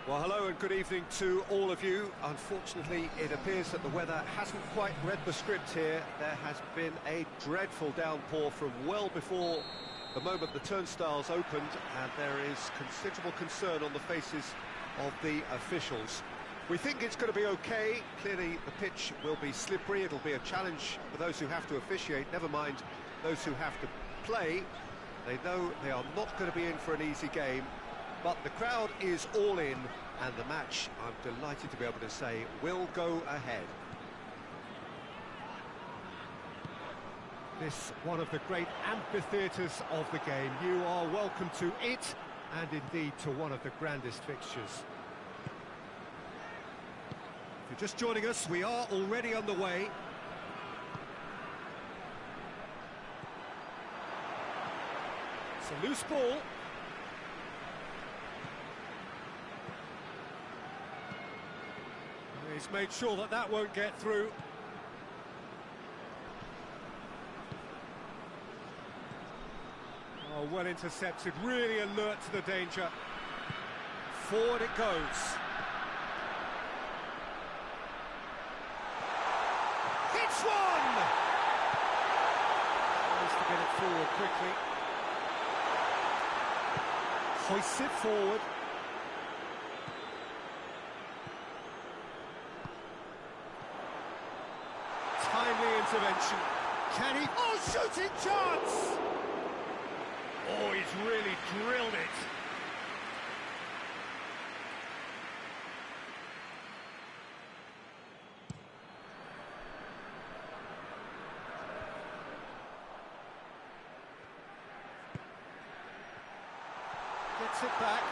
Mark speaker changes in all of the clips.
Speaker 1: Well, hello and good evening to all of you. Unfortunately, it appears that the weather hasn't quite read the script here. There has been a dreadful downpour from well before the moment the turnstiles opened, and there is considerable concern on the faces of the officials. We think it's going to be okay. Clearly, the pitch will be slippery. It'll be a challenge for those who have to officiate, never mind those who have to play. They know they are not going to be in for an easy game. But the crowd is all in, and the match, I'm delighted to be able to say, will go ahead. This one of the great amphitheatres of the game. You are welcome to it, and indeed to one of the grandest fixtures. If you're just joining us, we are already underway. It's a loose ball. He's made sure that that won't get through. Oh, well intercepted, really alert to the danger. Forward it goes. Hits one! Tries to get it forward quickly. Hoists it forward. Timely intervention. Can he? Oh, shooting chance! Oh, he's really drilled it. Gets it back.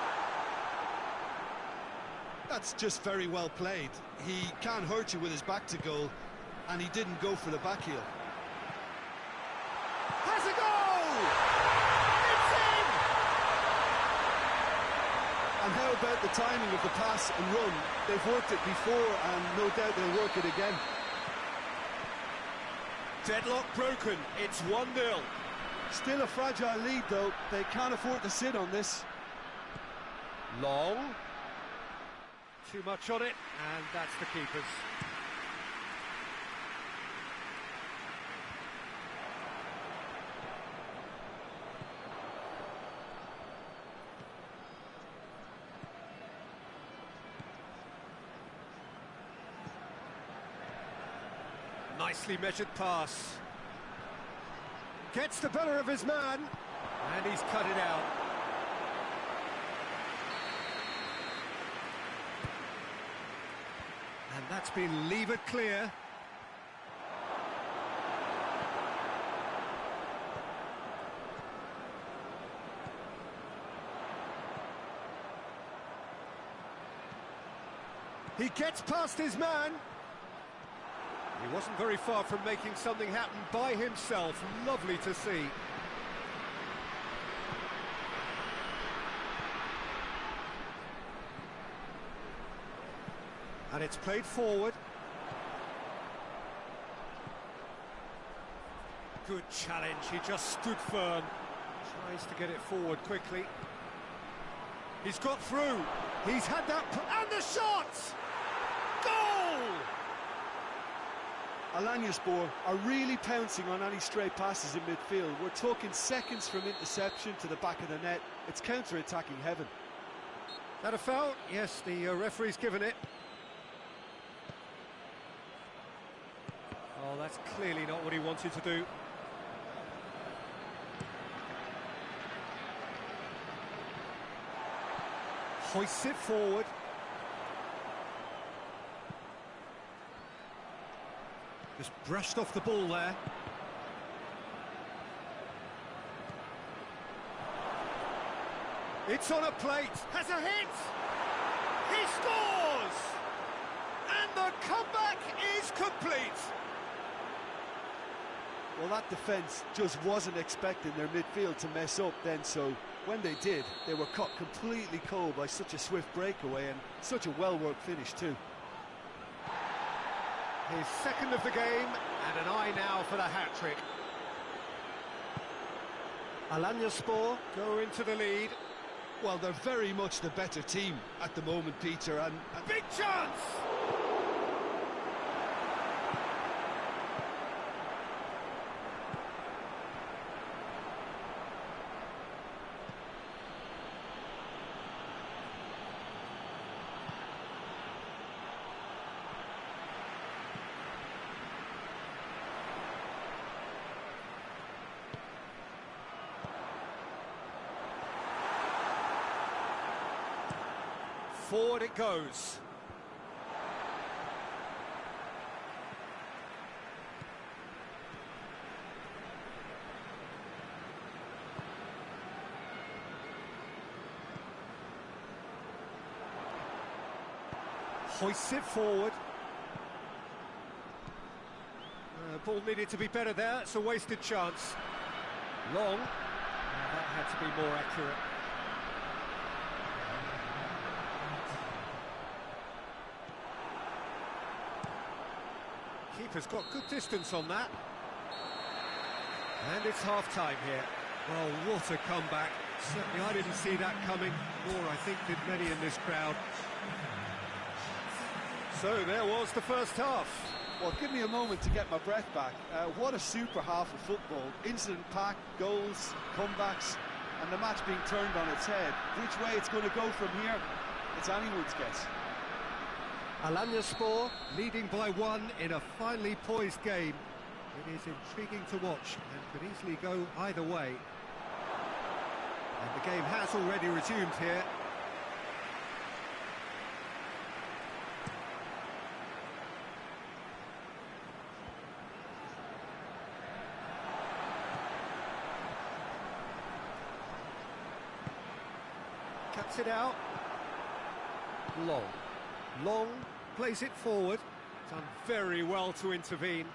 Speaker 2: That's just very well played. He can't hurt you with his back to goal, and he didn't go for the back heel.
Speaker 1: Has a goal! It's in!
Speaker 2: And how about the timing of the pass and run? They've worked it before, and no doubt they'll work it again.
Speaker 1: Deadlock broken. It's 1-0.
Speaker 2: Still a fragile lead, though. They can't afford to sit on this.
Speaker 1: Long. Too much on it, and that's the keeper's. Nicely measured pass. Gets the better of his man, and he's cut it out. And that's been levered clear. He gets past his man. He wasn't very far from making something happen by himself. Lovely to see. And it's played forward. Good challenge, he just stood firm. Tries to get it forward quickly. He's got through. He's had that, and the shot! Goal!
Speaker 2: Alanyaspor are really pouncing on any stray passes in midfield. We're talking seconds from interception to the back of the net. It's counter-attacking heaven.
Speaker 1: That a foul? Yes, the referee's given it. Oh, that's clearly not what he wanted to do. Hoists it forward. Just brushed off the ball there. It's on a plate. Has a hit. He scores! And the comeback is complete.
Speaker 2: Well, that defence just wasn't expecting their midfield to mess up then, so when they did, they were caught completely cold by such a swift breakaway and such a well-worked finish too.
Speaker 1: His second of the game, and an eye now for the hat-trick. Alanyaspor go into the lead.
Speaker 2: Well, they're very much the better team at the moment, Peter, and...
Speaker 1: Big chance! Forward it goes. Hoists it forward. Ball needed to be better there. It's a wasted chance. Long. That had to be more accurate. Keeper's got good distance on that. And it's half-time here. Well, what a comeback. Certainly I didn't see that coming, nor I think did many in this crowd. So there was the first half.
Speaker 2: Well, give me a moment to get my breath back. What a super half of football. Incident-packed, goals, comebacks, and the match being turned on its head. Which way it's going to go from here, it's anyone's guess.
Speaker 1: Alanyaspor leading by 1 in a finely poised game. It is intriguing to watch and could easily go either way. And the game has already resumed here. Cuts it out. Long plays it forward. Done very well to intervene.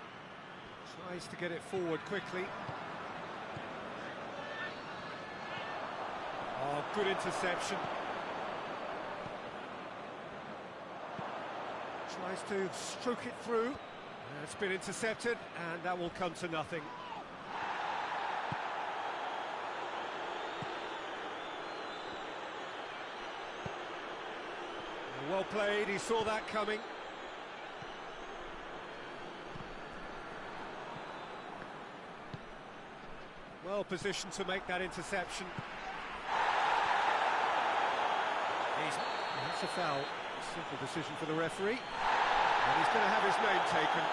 Speaker 1: Tries to get it forward quickly. Oh, good interception. Tries to stroke it through. It's been intercepted, and that will come to nothing. Well played, he saw that coming. Well positioned to make that interception. That's a foul. Simple decision for the referee. And he's going to have his name taken.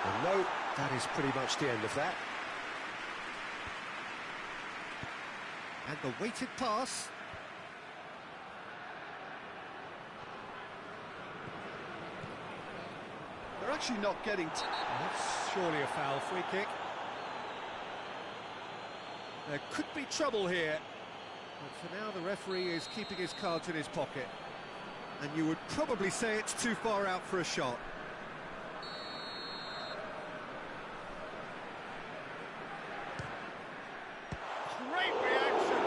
Speaker 1: Well, no, that is pretty much the end of that. And the weighted pass.
Speaker 2: They're actually not getting...
Speaker 1: That's surely a foul. Free kick. There could be trouble here. But for now, the referee is keeping his cards in his pocket. And you would probably say it's too far out for a shot. Great reaction.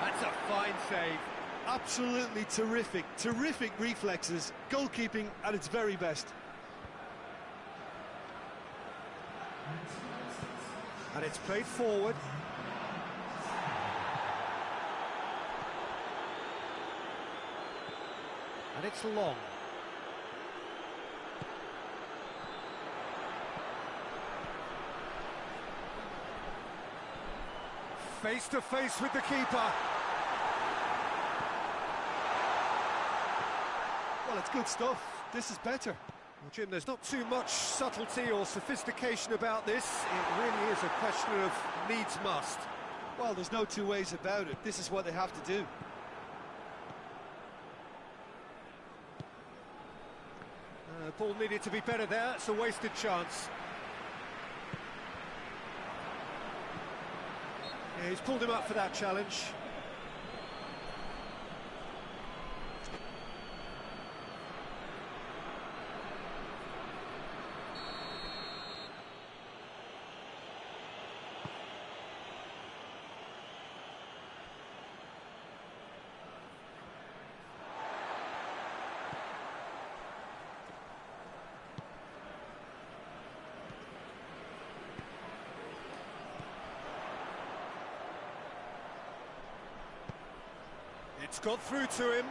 Speaker 1: That's a fine save.
Speaker 2: Absolutely terrific, terrific reflexes. Goalkeeping at its very best.
Speaker 1: And it's played forward. And it's long. Face to face with the keeper.
Speaker 2: Well, it's good stuff. This is better.
Speaker 1: Well, Jim, there's not too much subtlety or sophistication about this. It really is a question of needs must.
Speaker 2: Well, there's no two ways about it. This is what they have to do.
Speaker 1: Ball needed to be better there. It's a wasted chance. Yeah, he's pulled him up for that challenge. It's got through to him.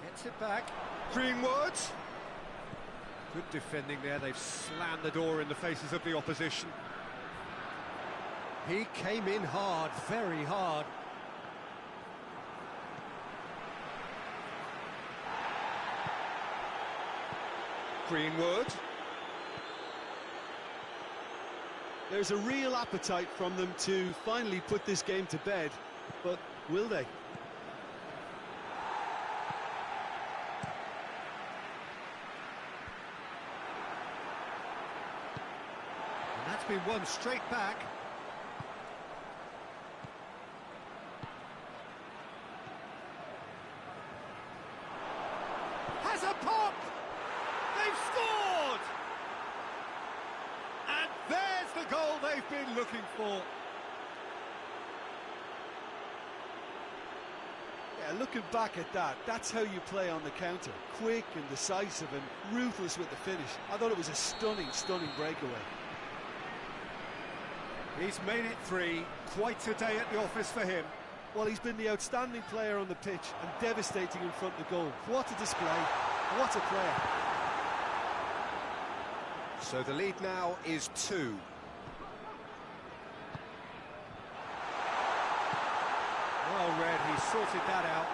Speaker 1: Gets it back. Greenwood. Good defending there. They've slammed the door in the faces of the opposition. He came in hard, very hard. Greenwood.
Speaker 2: There's a real appetite from them to finally put this game to bed, but will they?
Speaker 1: And that's been won straight back. Has a pop! They've scored! And there's the goal they've been looking for.
Speaker 2: Yeah, looking back at that, that's how you play on the counter. Quick and decisive and ruthless with the finish. I thought it was a stunning, stunning breakaway.
Speaker 1: He's made it 3. Quite a day at the office for him.
Speaker 2: Well, he's been the outstanding player on the pitch and devastating in front of goal. What a display, what a player.
Speaker 1: So the lead now is 2. Well read, he sorted that out.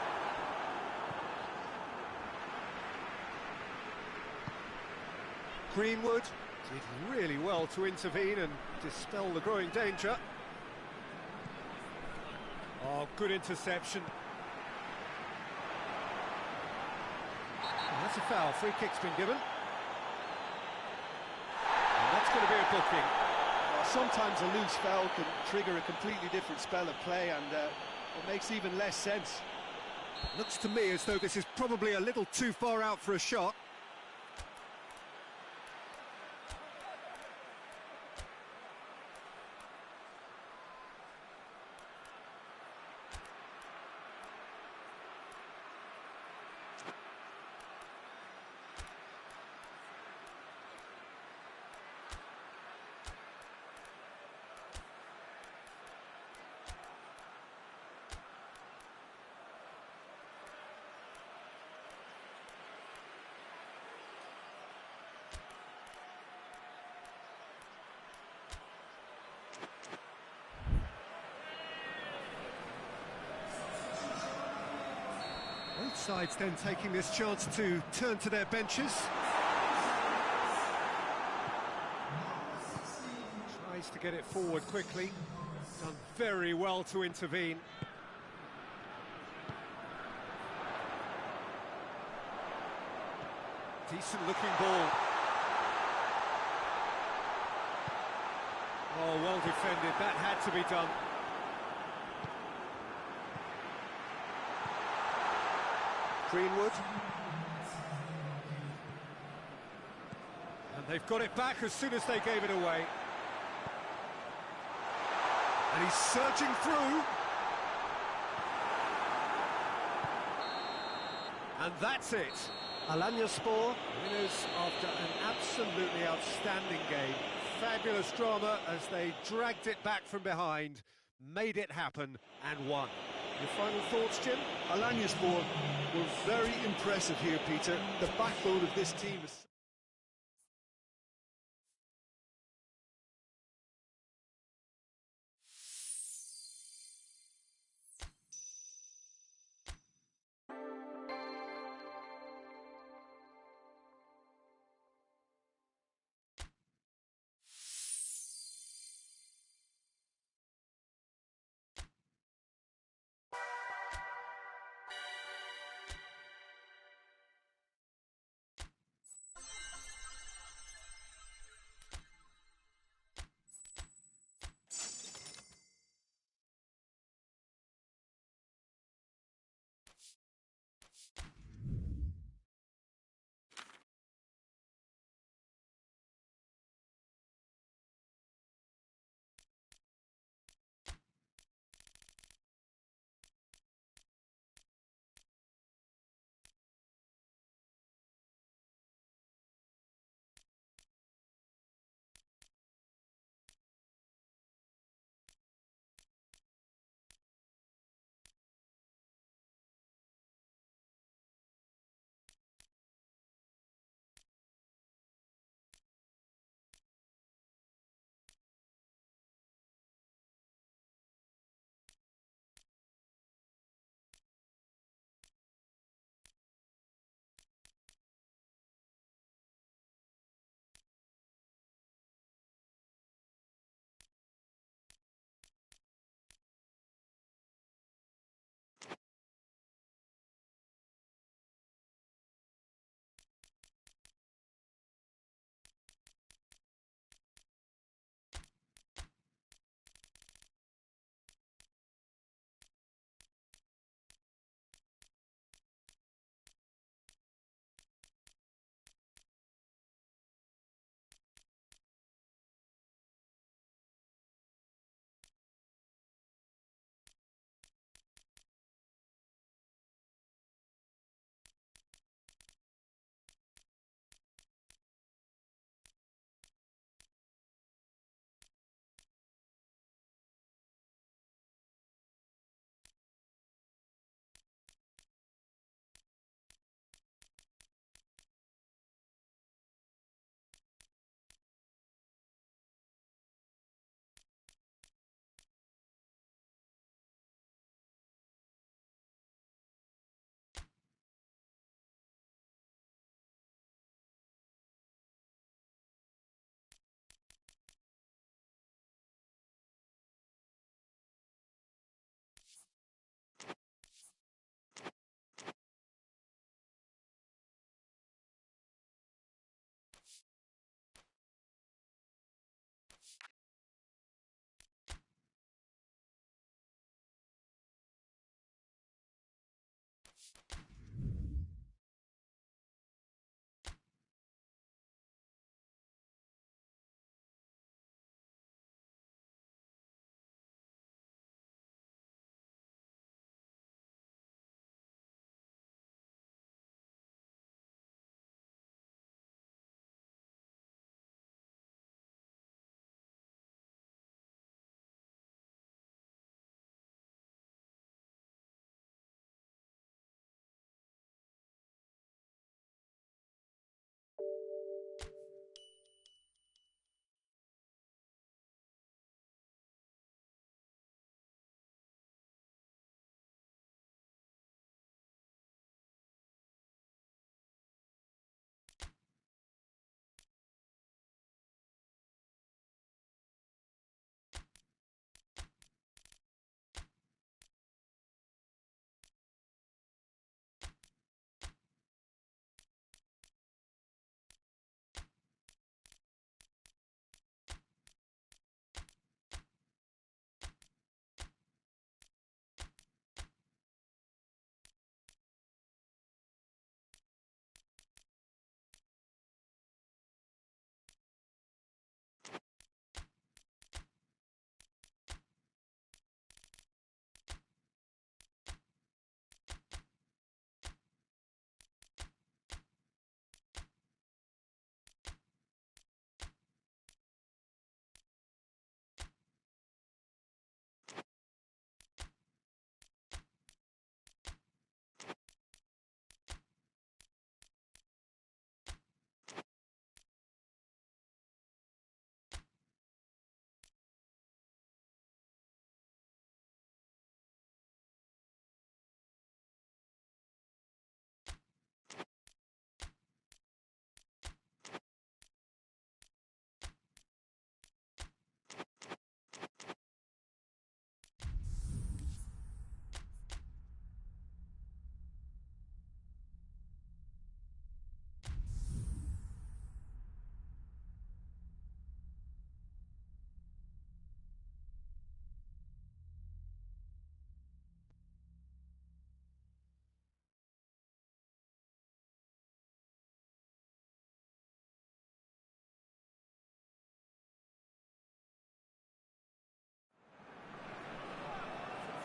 Speaker 1: Greenwood did really well to intervene and dispel the growing danger. Oh, good interception. And that's a foul, free kick's been given. And that's going to be a booking.
Speaker 2: Well, sometimes a loose foul can trigger a completely different spell of play, and it makes even less sense.
Speaker 1: Looks to me as though this is probably a little too far out for a shot. Both sides then taking this chance to turn to their benches. Tries to get it forward quickly. Done very well to intervene. Decent looking ball. Oh, well defended. That had to be done. Greenwood. And they've got it back as soon as they gave it away. And he's surging through. And that's it. Alanyaspor, winners after an absolutely outstanding game. Fabulous drama as they dragged it back from behind, made it happen and won. Your final thoughts, Jim?
Speaker 2: Alanyaspor were very impressive here, Peter. The backbone of this team is...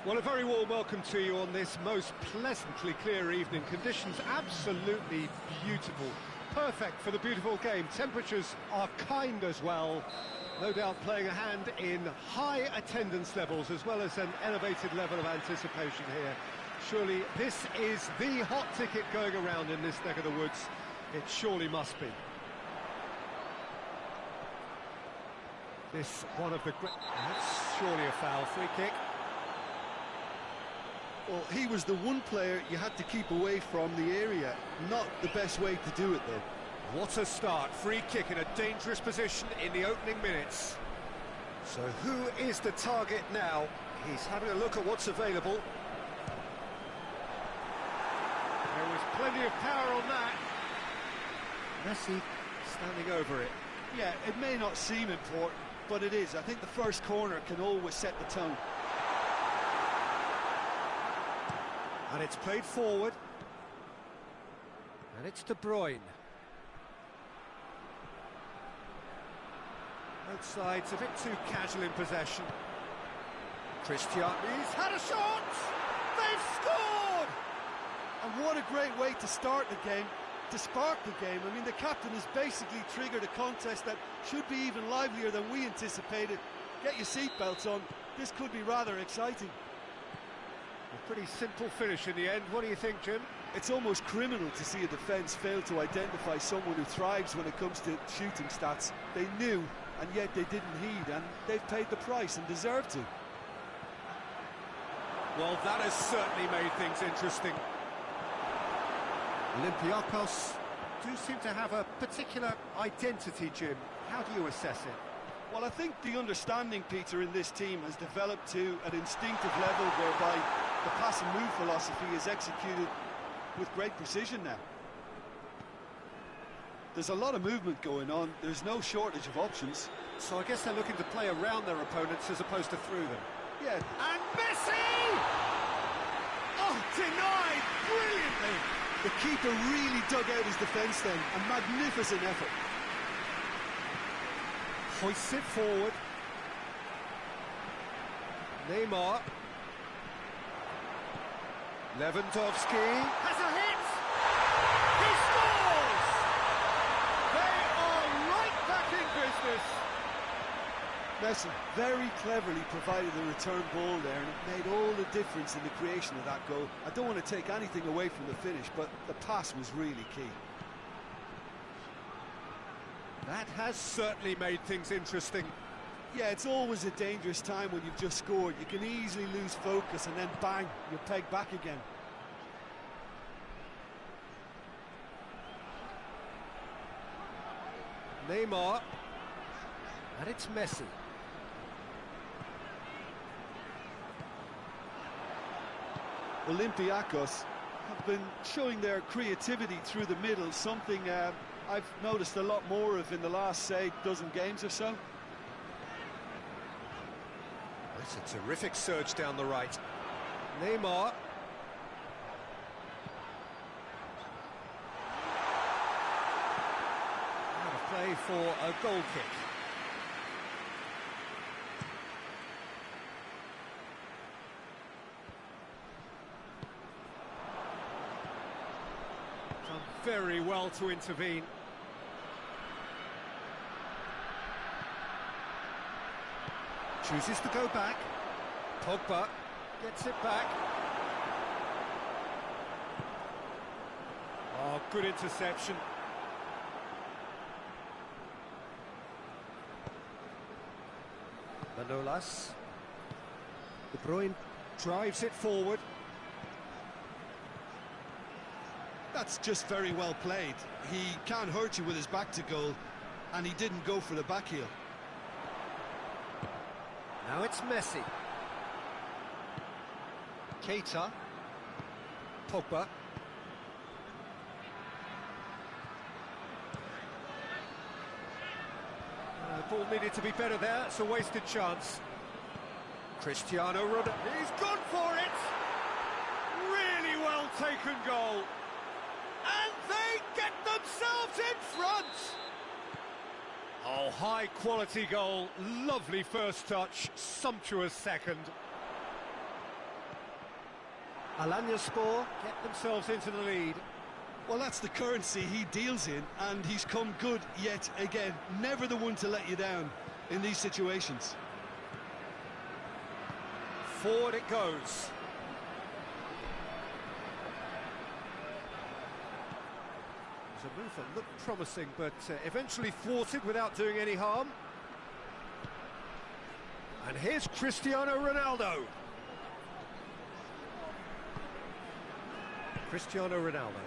Speaker 1: Well, a very warm welcome to you on this most pleasantly clear evening. Conditions absolutely beautiful. Perfect for the beautiful game. Temperatures are kind as well. No doubt playing a hand in high attendance levels as well as an elevated level of anticipation here. Surely this is the hot ticket going around in this neck of the woods. It surely must be. This one of the great... That's surely a foul. Free kick.
Speaker 2: Well, he was the one player you had to keep away from the area. Not the best way to do it, though.
Speaker 1: What a start. Free kick in a dangerous position in the opening minutes. So who is the target now? He's having a look at what's available. There was plenty of power on that. Messi standing over it.
Speaker 2: Yeah, it may not seem important, but it is. I think the first corner can always set the tone.
Speaker 1: And it's played forward. And it's De Bruyne. Both sides a bit too casual in possession. Cristiano, he's had a shot! They've scored!
Speaker 2: And what a great way to start the game, to spark the game. I mean, the captain has basically triggered a contest that should be even livelier than we anticipated. Get your seatbelts on, this could be rather exciting.
Speaker 1: A pretty simple finish in the end. What do you think, Jim?
Speaker 2: It's almost criminal to see a defence fail to identify someone who thrives when it comes to shooting stats. They knew, and yet they didn't heed, and they've paid the price and deserve to.
Speaker 1: Well, that has certainly made things interesting. Olympiacos do seem to have a particular identity, Jim. How do you assess it?
Speaker 2: Well, I think the understanding, Peter, in this team has developed to an instinctive level whereby the pass and move philosophy is executed with great precision now. There's a lot of movement going on, there's no shortage of options.
Speaker 1: So I guess they're looking to play around their opponents as opposed to through them.
Speaker 2: Yeah.
Speaker 1: And Messi! Oh, denied brilliantly!
Speaker 2: The keeper really dug out his defence then, a magnificent effort.
Speaker 1: Hoists it forward. Neymar. Lewandowski has a hit! He scores! They are right back in business!
Speaker 2: Messi very cleverly provided the return ball there, and it made all the difference in the creation of that goal. I don't want to take anything away from the finish, but the pass was really key.
Speaker 1: That has certainly made things interesting.
Speaker 2: Yeah, it's always a dangerous time when you've just scored. You can easily lose focus and then bang, you're pegged back again.
Speaker 1: Neymar. And it's Messi.
Speaker 2: Olympiacos have been showing their creativity through the middle, something I've noticed a lot more of in the last, say, dozen games or so.
Speaker 1: That's a terrific surge down the right. Neymar. Out of play for a goal kick. Done very well to intervene. Chooses to go back. Pogba gets it back. Oh, good interception. Manolas. De Bruyne drives it forward.
Speaker 2: That's just very well played. He can't hurt you with his back to goal, and he didn't go for the back heel.
Speaker 1: Now it's Messi. Keita. Pogba. The ball needed to be better there. It's a wasted chance. Cristiano Ronaldo. He's gone for it! Really well taken goal. And they get themselves in front! Oh, high-quality goal, lovely first touch, sumptuous second. Alanyaspor get themselves into the lead.
Speaker 2: Well, that's the currency he deals in, and he's come good yet again. Never the one to let you down in these situations.
Speaker 1: Forward it goes. It was a move that looked promising, but eventually thwarted without doing any harm. And here's Cristiano Ronaldo. Cristiano Ronaldo.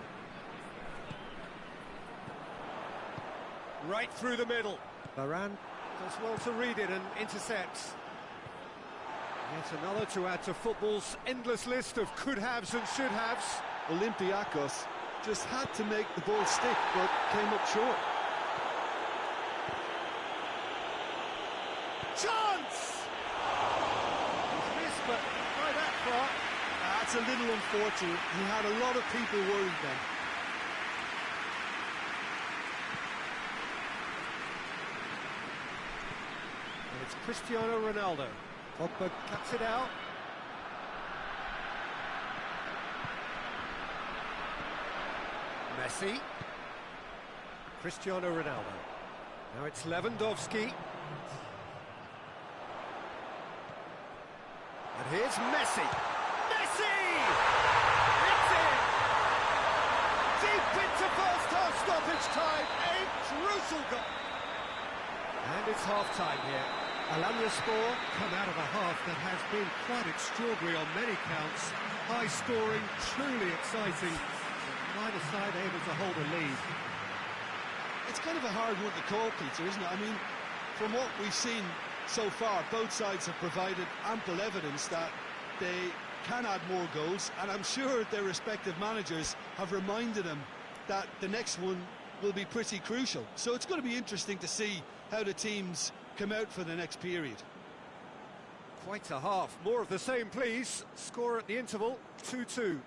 Speaker 1: Right through the middle. Varane does well to read it and intercepts. Yet another to add to football's endless list of could-haves and should-haves.
Speaker 2: Olympiacos just had to make the ball stick, but came up short.
Speaker 1: Chance! He's missed, but by that far.
Speaker 2: That's a little unfortunate. He had a lot of people worried then.
Speaker 1: And it's Cristiano Ronaldo. Pogba cuts it out. Messi. Cristiano Ronaldo. Now it's Lewandowski. And here's Messi. Messi! It's in! Deep into first half stoppage time. A crucial goal. And it's half-time here. Alanyaspor come out of a half that has been quite extraordinary on many counts. High scoring, truly exciting. Neither side able to hold a lead.
Speaker 2: It's kind of a hard one to call, Peter, isn't it? I mean, from what we've seen so far, both sides have provided ample evidence that they can add more goals, and I'm sure their respective managers have reminded them that the next one will be pretty crucial. So it's going to be interesting to see how the teams come out for the next period.
Speaker 1: Quite a half. More of the same, please. Score at the interval, 2-2.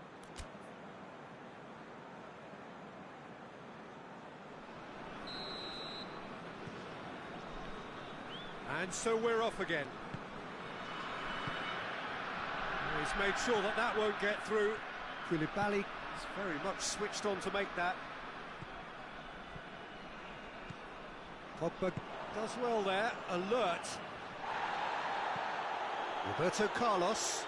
Speaker 1: And so we're off again. He's made sure that that won't get through. Koulibaly is very much switched on to make that. Pogba does well there, alert. Roberto Carlos.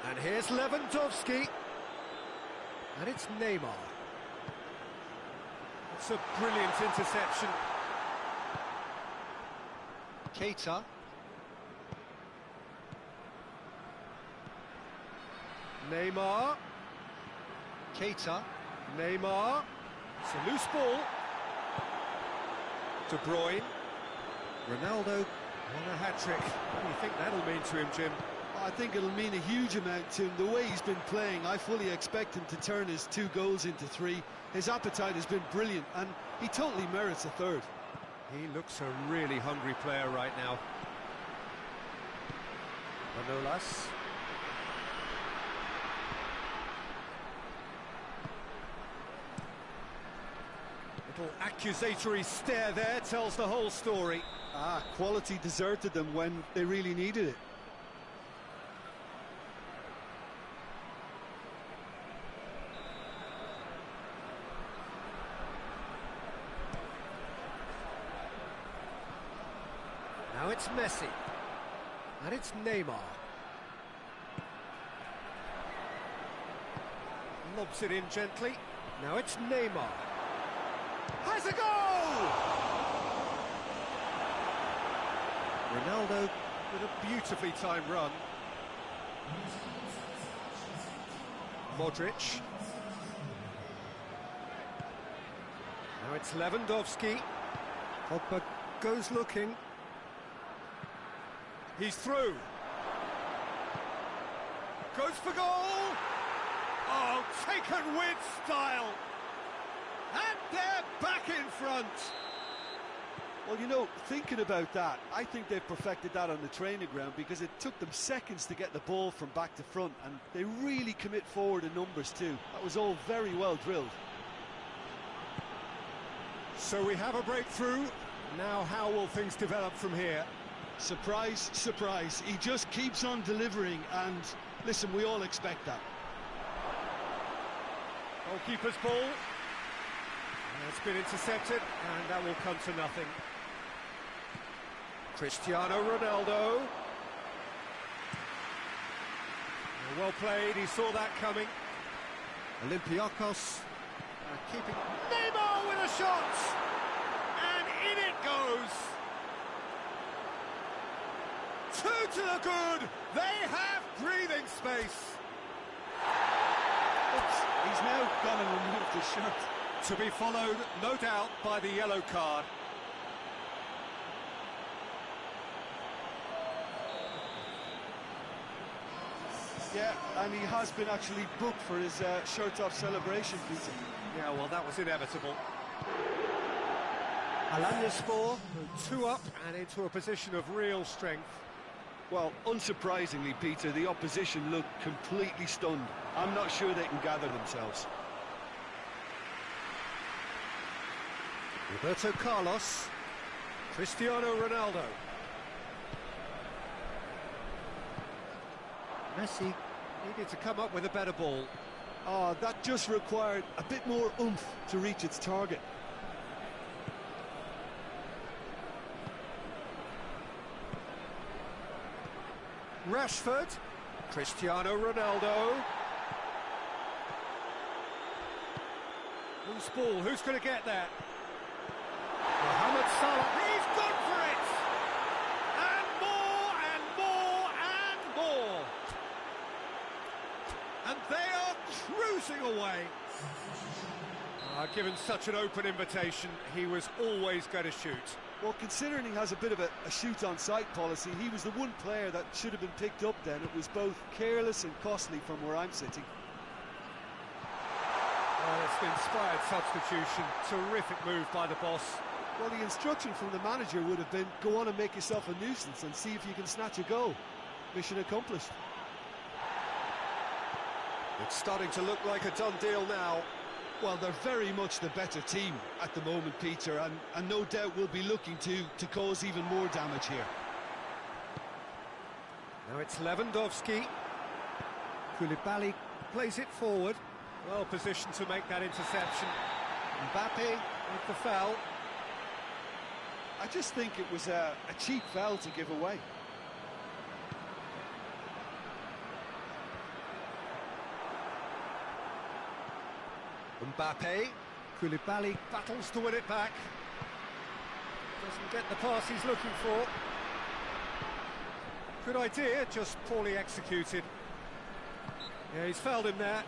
Speaker 1: And here's Lewandowski. And it's Neymar. It's a brilliant interception. Keita. Neymar. Keita. Neymar. It's a loose ball. De Bruyne. Ronaldo on a hat-trick. What do you think that'll mean to him, Jim?
Speaker 2: I think it'll mean a huge amount to him. The way he's been playing, I fully expect him to turn his 2 goals into 3. His appetite has been brilliant, and he totally merits a third.
Speaker 1: He looks a really hungry player right now. Manolas. Little accusatory stare there tells the whole story.
Speaker 2: Quality deserted them when they really needed it.
Speaker 1: Now it's Messi. And it's Neymar. Lobs it in gently. Now it's Neymar. Has a goal! Ronaldo with a beautifully timed run. Modric. Now it's Lewandowski. Pogba goes looking. He's through. Goes for goal! Oh, taken with style! And they're back in front!
Speaker 2: Well, you know, thinking about that, I think they've perfected that on the training ground, because it took them seconds to get the ball from back to front, and they really commit forward in numbers too. That was all very well drilled.
Speaker 1: So we have a breakthrough. Now how will things develop from here?
Speaker 2: Surprise, surprise. He just keeps on delivering, and listen, we all expect that.
Speaker 1: Goalkeeper's ball. It's been intercepted, and that will come to nothing. Cristiano Ronaldo. Well played, he saw that coming. Olympiacos keeping... Neymar with a shot! And in it goes! Two to the good! They have breathing space!
Speaker 2: Oops, he's now gone and removed his shirt.
Speaker 1: To be followed, no doubt, by the yellow card.
Speaker 2: Yeah, and he has been actually booked for his shirt-off celebration, Peter.
Speaker 1: Yeah, well, that was inevitable. Alanyaspor, 2 up and into a position of real strength.
Speaker 2: Well, unsurprisingly, Peter, the opposition look completely stunned. I'm not sure they can gather themselves.
Speaker 1: Roberto Carlos, Cristiano Ronaldo. Messi needed to come up with a better ball.
Speaker 2: Oh, that just required a bit more oomph to reach its target.
Speaker 1: Rashford, Cristiano Ronaldo. Loose ball, who's going to get that? Mohamed Salah, he's gone for it! And more, and more, and more! And they are cruising away. Given such an open invitation, he was always going to shoot.
Speaker 2: Well, considering he has a bit of a shoot-on-sight policy, he was the one player that should have been picked up then. It was both careless and costly from where I'm sitting.
Speaker 1: Well, it's the inspired substitution. Terrific move by the boss.
Speaker 2: Well, the instruction from the manager would have been, go on and make yourself a nuisance and see if you can snatch a goal. Mission accomplished.
Speaker 1: It's starting to look like a done deal now.
Speaker 2: Well, they're very much the better team at the moment, Peter, and no doubt will be looking to cause even more damage here.
Speaker 1: Now it's Lewandowski. Koulibaly plays it forward. Well positioned to make that interception. Mbappe with the foul.
Speaker 2: I just think it was a cheap foul to give away.
Speaker 1: Mbappe, Koulibaly battles to win it back. Doesn't get the pass he's looking for. Good idea, just poorly executed. Yeah, he's fouled him there.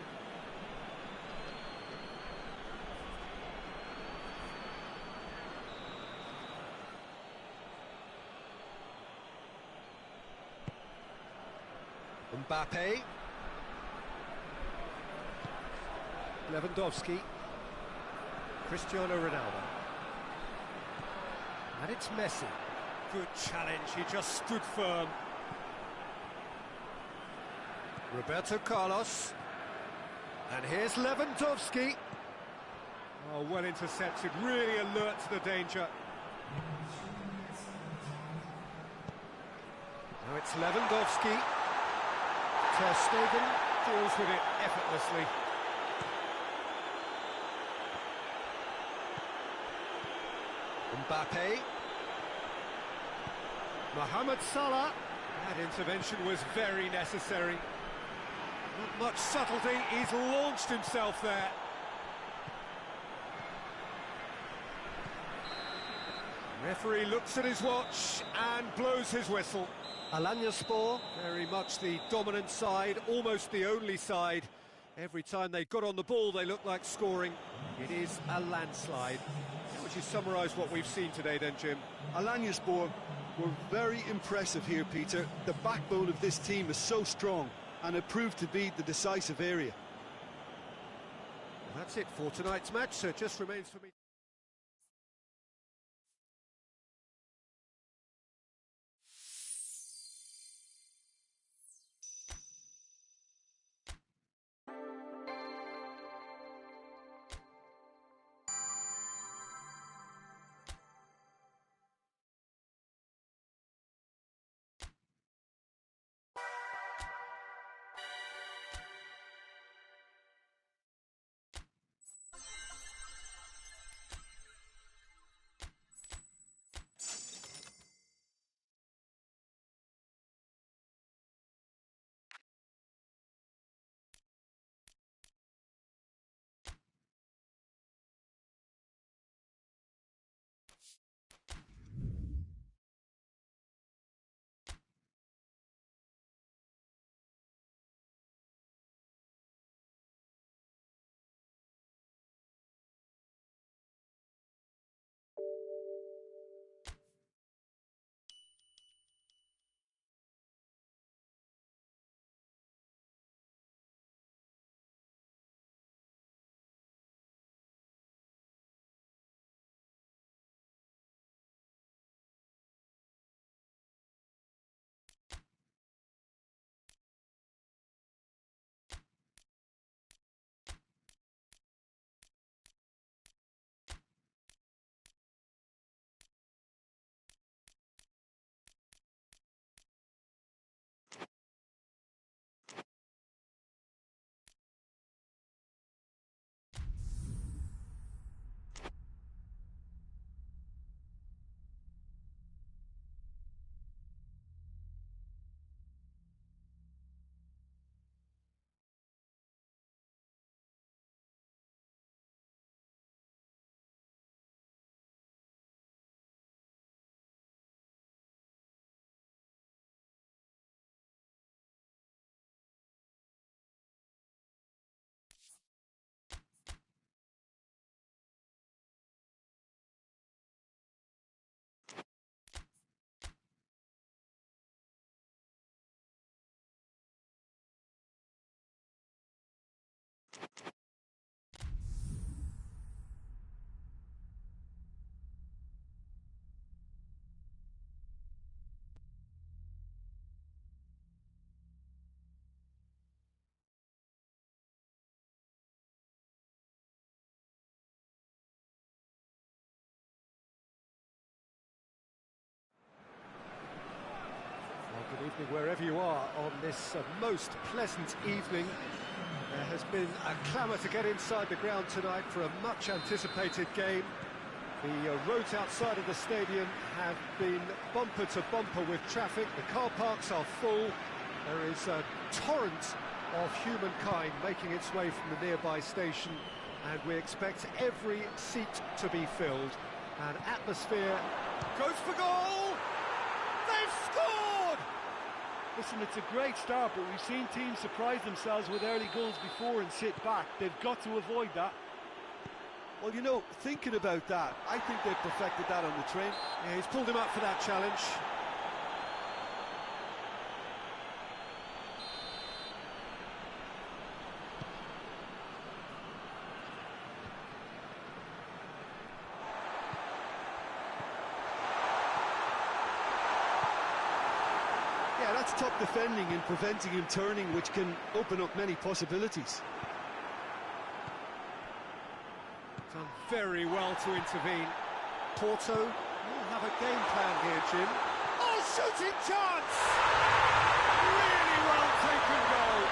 Speaker 1: Mbappe. Lewandowski, Cristiano Ronaldo, and it's Messi. Good challenge, he just stood firm. Roberto Carlos, and here's Lewandowski. Oh, well intercepted, really alert to the danger. Now it's Lewandowski. Ter Stegen deals with it effortlessly. Mbappe, Mohamed Salah. That intervention was very necessary. Not much subtlety, he's launched himself there. Referee looks at his watch and blows his whistle. Alanyaspor, very much the dominant side, almost the only side. Every time they got on the ball, they looked like scoring. It is a landslide. How would you summarise what we've seen today then, Jim?
Speaker 2: Alanyaspor were very impressive here, Peter. The backbone of this team is so strong, and it proved to be the decisive area.
Speaker 1: That's it for tonight's match, so it just remains for me Good evening wherever you are on this most pleasant evening. There has been a clamour to get inside the ground tonight for a much anticipated game. The roads outside of the stadium have been bumper to bumper with traffic. The car parks are full. There is a torrent of humankind making its way from the nearby station, and we expect every seat to be filled. An atmosphere goes for goal! They've scored!
Speaker 2: Listen, it's a great start, but we've seen teams surprise themselves with early goals before and sit back. They've got to avoid that. Well, you know, thinking about that, I think they've perfected that on the train.
Speaker 1: Yeah, he's pulled him up for that challenge.
Speaker 2: Yeah, that's top defending and preventing him turning, which can open up many possibilities.
Speaker 1: Done very well to intervene. Porto will have a game plan here, Jim. Oh, shooting chance! Really well taken goal.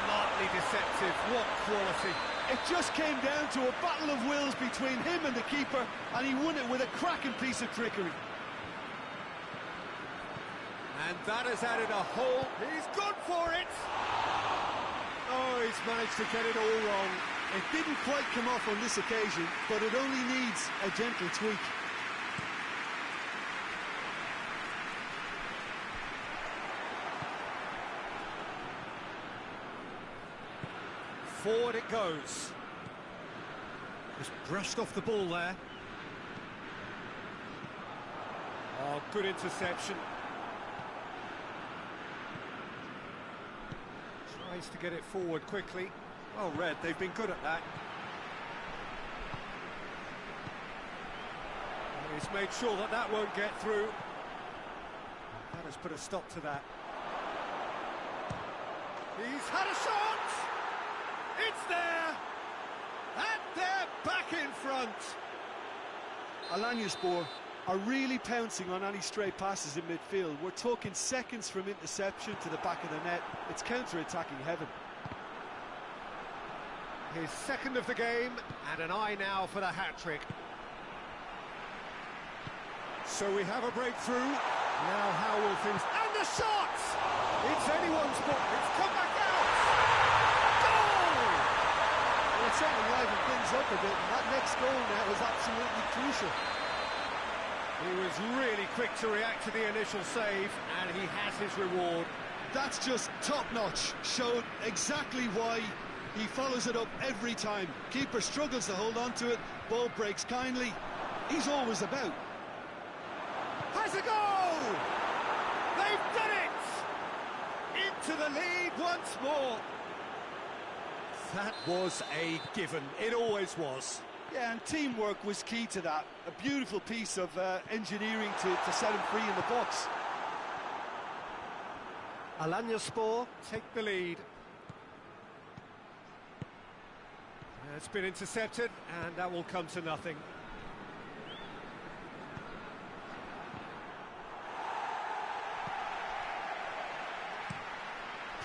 Speaker 1: Smartly deceptive, what quality.
Speaker 2: It just came down to a battle of wills between him and the keeper, and he won it with a cracking piece of trickery.
Speaker 1: And that has added a whole... He's gone for it! Oh, he's managed to get it all wrong.
Speaker 2: It didn't quite come off on this occasion, but it only needs a gentle tweak.
Speaker 1: Forward it goes. Just brushed off the ball there. Oh, good interception. Tries to get it forward quickly. Well read, they've been good at that. And he's made sure that that won't get through. That has put a stop to that. He's had a shot! It's there! And they're back in front!
Speaker 2: Alanyaspor are really pouncing on any stray passes in midfield. We're talking seconds from interception to the back of the net. It's counter-attacking heaven.
Speaker 1: His second of the game, and an eye now for the hat-trick. So we have a breakthrough. Now how will things... And the shot! It's anyone's ball. It's come back out! Goal!
Speaker 2: Well, it's certainly livened things up a bit, and that next goal now is absolutely crucial.
Speaker 1: He was really quick to react to the initial save, and he has his reward.
Speaker 2: That's just top-notch. Showed exactly why he follows it up every time. Keeper struggles to hold on to it, ball breaks kindly. He's always about.
Speaker 1: Has a goal! They've done it! Into the lead once more. That was a given. It always was.
Speaker 2: Yeah, and teamwork was key to that. A beautiful piece of engineering to set him free in the box.
Speaker 1: Alanyaspor take the lead. It's been intercepted, and that will come to nothing.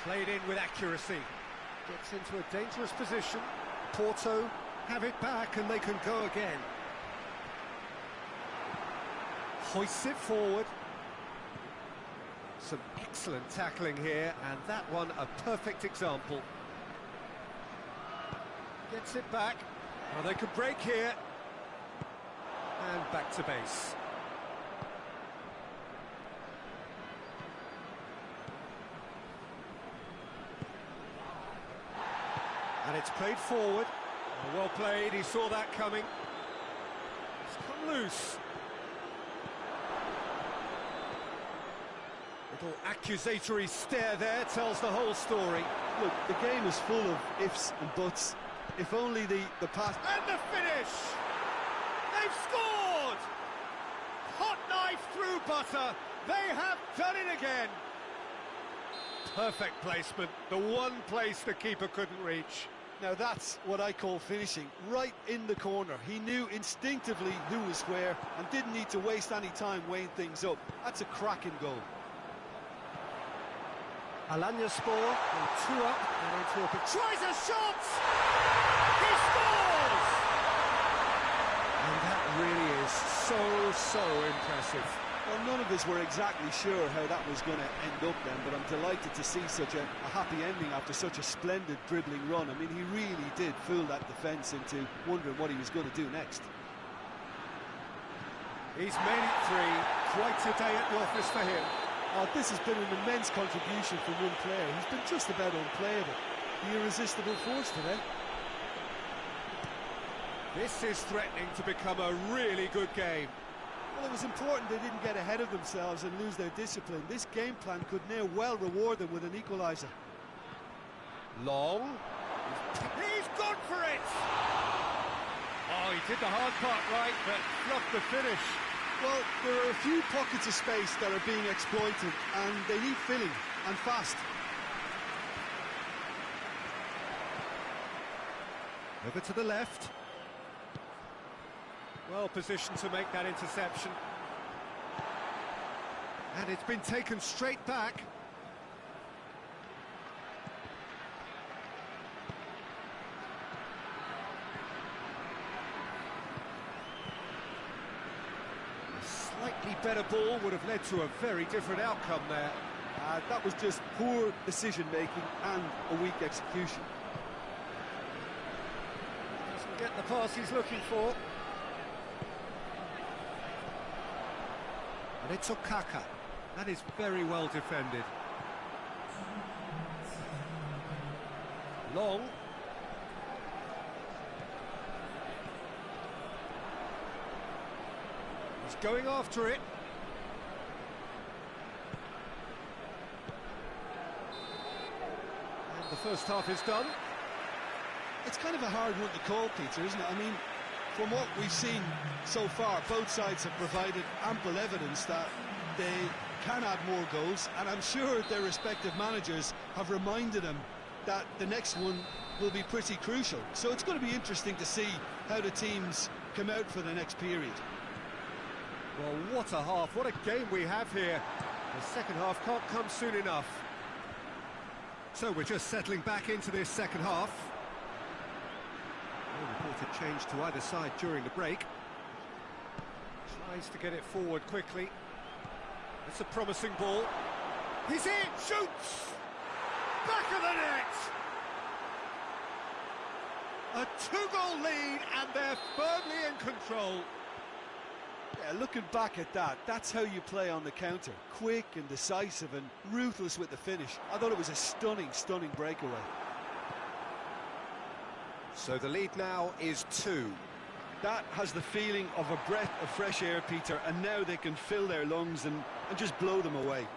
Speaker 1: Played in with accuracy. Gets into a dangerous position. Porto have it back, and they can go again. Hoists it forward. Some excellent tackling here, and that one a perfect example. Gets it back. Well, they could break here. And back to base. And it's played forward. Well played, he saw that coming. It's come loose. Little accusatory stare there tells the whole story.
Speaker 2: Look, the game is full of ifs and buts. If only the pass...
Speaker 1: And the finish! They've scored! Hot knife through butter. They have done it again. Perfect placement. The one place the keeper couldn't reach.
Speaker 2: Now that's what I call finishing, right in the corner. He knew instinctively who was where and didn't need to waste any time weighing things up. That's a cracking goal.
Speaker 1: Alanyaspor, 2 up, and into a... Tries a shot! He scores! And that really is so impressive.
Speaker 2: Well, none of us were exactly sure how that was going to end up then, but I'm delighted to see such a happy ending after such a splendid dribbling run. I mean, he really did fool that defence into wondering what he was going to do next.
Speaker 1: He's made it 3. Quite a day at the office for him.
Speaker 2: Oh, this has been an immense contribution from one player. He's been just about unplayable. The irresistible force today.
Speaker 1: This is threatening to become a really good game.
Speaker 2: Well, it was important they didn't get ahead of themselves and lose their discipline. This game plan could now well reward them with an equaliser.
Speaker 1: Long. He's gone for it! Oh, he did the hard part right, but fluffed the finish.
Speaker 2: Well, there are a few pockets of space that are being exploited, and they need filling, and fast.
Speaker 1: Over to the left. Well positioned to make that interception. And it's been taken straight back. A slightly better ball would have led to a very different outcome there.
Speaker 2: That was just poor decision-making and a weak execution.
Speaker 1: Doesn't get the pass he's looking for. And it's Okaka. That is very well defended. Long. He's going after it. And the first half is done.
Speaker 2: It's kind of a hard one to call, Peter, isn't it? I mean, from what we've seen so far, both sides have provided ample evidence that they can add more goals, and I'm sure their respective managers have reminded them that the next one will be pretty crucial. So it's going to be interesting to see how the teams come out for the next period.
Speaker 1: Well, what a half, what a game we have here. The second half can't come soon enough. So we're just settling back into this second half. No reported change to either side during the break. Tries to get it forward quickly. It's a promising ball. He's in! Shoots! Back of the net! A 2-goal lead, and they're firmly in control.
Speaker 2: Yeah, looking back at that, that's how you play on the counter. Quick and decisive and ruthless with the finish. I thought it was a stunning breakaway.
Speaker 1: So the lead now is 2.
Speaker 2: That has the feeling of a breath of fresh air, Peter, and now they can fill their lungs and just blow them away.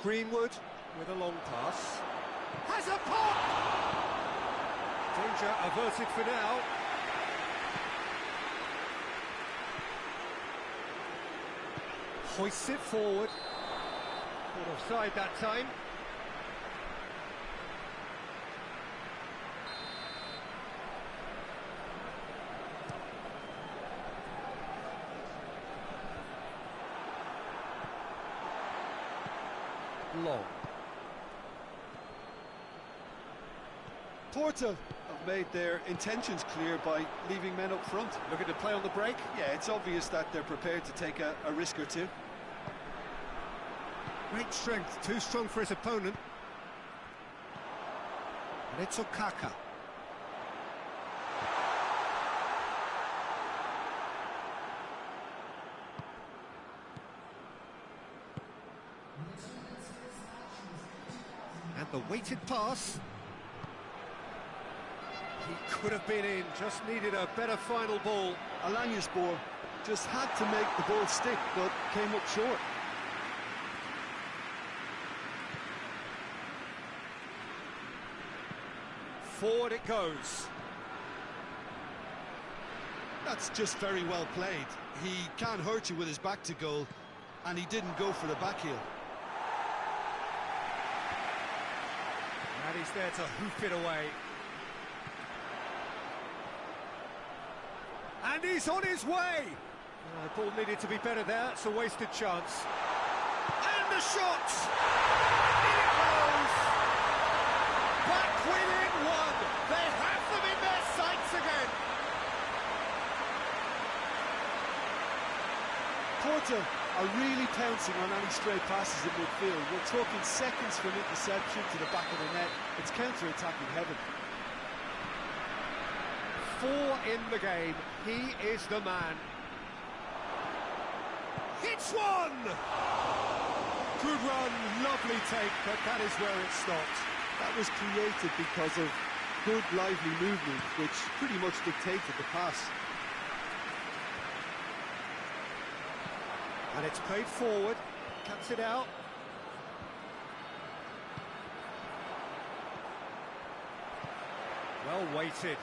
Speaker 1: Greenwood with a long pass. Has a pop! Danger averted for now. Hoists it forward. Caught offside that time. Long.
Speaker 2: Porto have made their intentions clear by leaving men up front.
Speaker 1: Looking to play on the break?
Speaker 2: Yeah, it's obvious that they're prepared to take a risk or two.
Speaker 1: Great strength, too strong for his opponent. And it's Okaka. And the weighted pass. He could have been in, just needed a better final ball.
Speaker 2: Alanyaspor just had to make the ball stick, but came up short.
Speaker 1: Forward it goes.
Speaker 2: That's just very well played. He can't hurt you with his back to goal, and he didn't go for the back heel.
Speaker 1: And he's there to hoof it away. And he's on his way! The ball needed to be better there, it's a wasted chance. And the shot! In it goes! Back within one! They have them in their sights again!
Speaker 2: Porto are really pouncing on any stray passes in midfield. We're talking seconds from interception to the back of the net. It's counter-attacking heaven.
Speaker 1: 4 in the game. He is the man. Hits one! Good run, lovely take, but that is where it stopped.
Speaker 2: That was created because of good, lively movement, which pretty much dictated the pass.
Speaker 1: And it's played forward, cuts it out. Well weighted.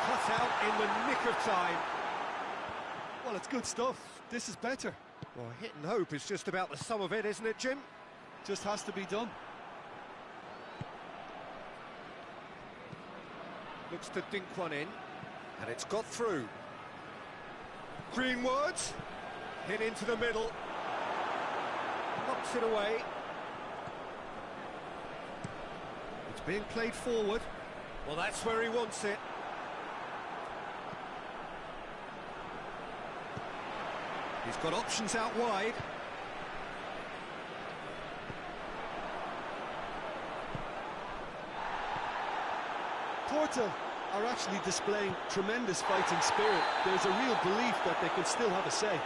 Speaker 1: Cut out in the nick of time.
Speaker 2: Well, it's good stuff. This is better.
Speaker 1: Well, hit and hope is just about the sum of it, isn't it, Jim?
Speaker 2: Just has to be done.
Speaker 1: Looks to dink one in, and it's got through. Greenwood, hit into the middle. Knocks it away. It's being played forward. Well, that's where he wants it. He's got options out wide.
Speaker 2: Porto are actually displaying tremendous fighting spirit. There's a real belief that they can still have a say.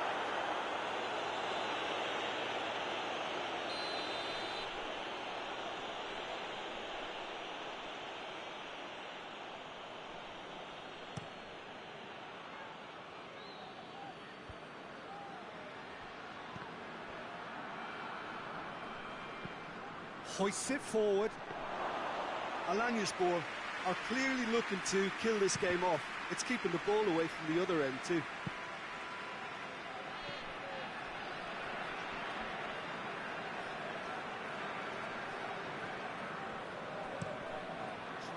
Speaker 1: Hoists it forward.
Speaker 2: Alanyaspor are clearly looking to kill this game off. It's keeping the ball away from the other end too.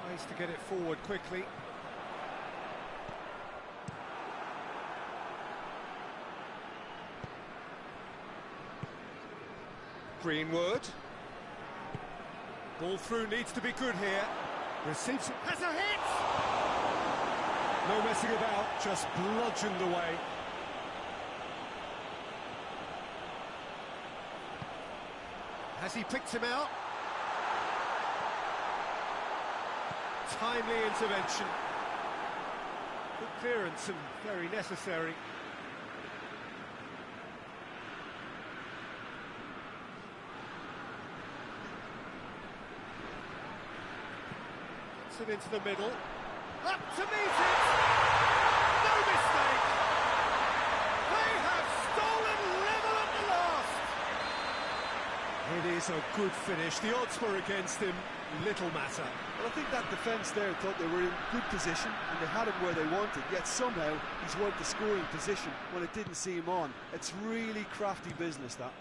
Speaker 1: Tries to get it forward quickly. Greenwood. Ball through needs to be good here. Receives it. Has a hit! No messing about, just bludgeoned away. Has he picked him out? Timely intervention. Good clearance and very necessary. It into the middle, up to meet it, no mistake, they have stolen level at the last. It is a good finish, the odds were against him, little matter.
Speaker 2: Well, I think that defence there thought they were in good position and they had him where they wanted, yet somehow he's worked the scoring position when it didn't see him on. It's really crafty business, that.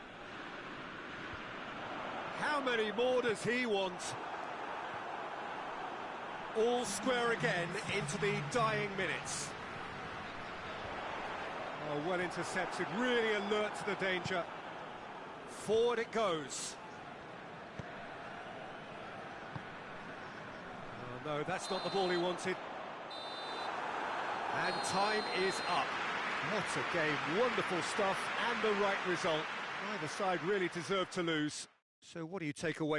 Speaker 1: How many more does he want? All square again into the dying minutes. Oh, well intercepted, really alert to the danger. Forward it goes. Oh no, that's not the ball he wanted. And time is up. What a game, wonderful stuff and the right result. Neither side really deserved to lose. So what do you take away?